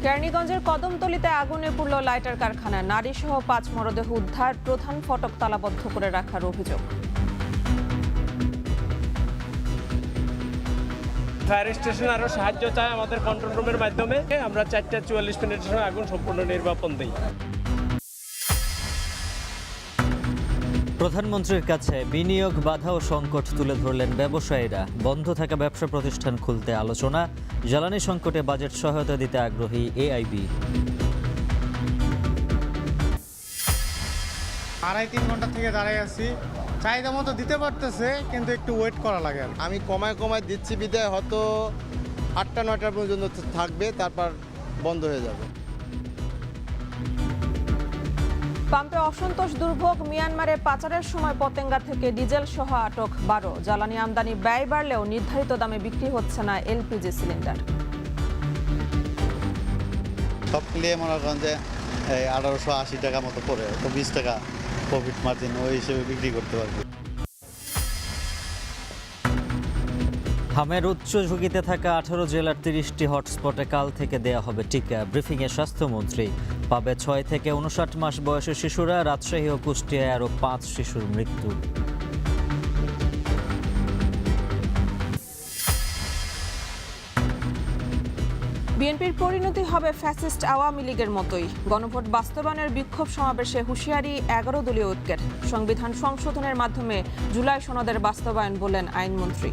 কেরানীগঞ্জের কদমতলীতে আগুনে পুড়ল লাইটার কারখানা। নারীসহ 5 মরদেহ উদ্ধার। প্রধান ফটক তালাবদ্ধ করে রাখার অভিযোগ। ফায়ার স্টেশন আরও সাহায্য চায় আমাদের কন্ট্রোল রুমের মাধ্যমে। আমরা 4:44 সময় আগুন সম্পূর্ণ নির্বাপন দিই। প্রধানমন্ত্রীর কাছে বিনিয়োগ বাধা ও সংকট তুলে ধরলেন ব্যবসায়ীরা। বন্ধ থাকা ব্যবসা প্রতিষ্ঠান খুলতে আলোচনা। জ্বালানি সংকটে বাজেট সহায়তা দিতে আগ্রহী এআইবি। 2.5-3 ঘন্টা থেকে দাঁড়াই আছি। চাহিদা মতো দিতে পারতেছে, কিন্তু একটু ওয়েট করা লাগে। আমি কমায় দিচ্ছি বিদায় হয়তো 8টা-9টা পর্যন্ত থাকবে, তারপর বন্ধ হয়ে যাবে। পাম্পে অসন্তোষ দুর্ভোগ। মিয়ানমারে পাচারের সময় পতেঙ্গা থেকে ডিজেল সহ আটক 12। জ্বালানি আমদানি ব্যয় বাড়লেও নির্ধারিত দামে বিক্রি হচ্ছে না এলপিজি সিলিন্ডার। সব মিলিয়ে মনে করেন যে 1880 টাকা মতো পড়ে, তো 20 টাকা প্রফিট মার্জিন ওই হিসেবে বিক্রি করতে পারবে। হামের উচ্চ ঝুঁকিতে থাকা 18 জেলার 30টি হটস্পটে কাল থেকে দেয়া হবে টিকা। ব্রিফিংয়ে স্বাস্থ্যমন্ত্রী। পাবে 6 থেকে 59 মাস বয়সের শিশুরা। রাজশাহী ও কুষ্টিয়ায় আরও 5 শিশুর মৃত্যু। বিএনপির পরিণতি হবে ফ্যাসিস্ট আওয়ামী লীগের মতোই। গণভোট বাস্তবায়নের বিক্ষোভ সমাবেশে হুঁশিয়ারি 11 দলীয় ঐক্যের। সংবিধান সংশোধনের মাধ্যমে জুলাই সনদের বাস্তবায়ন বললেন আইনমন্ত্রী।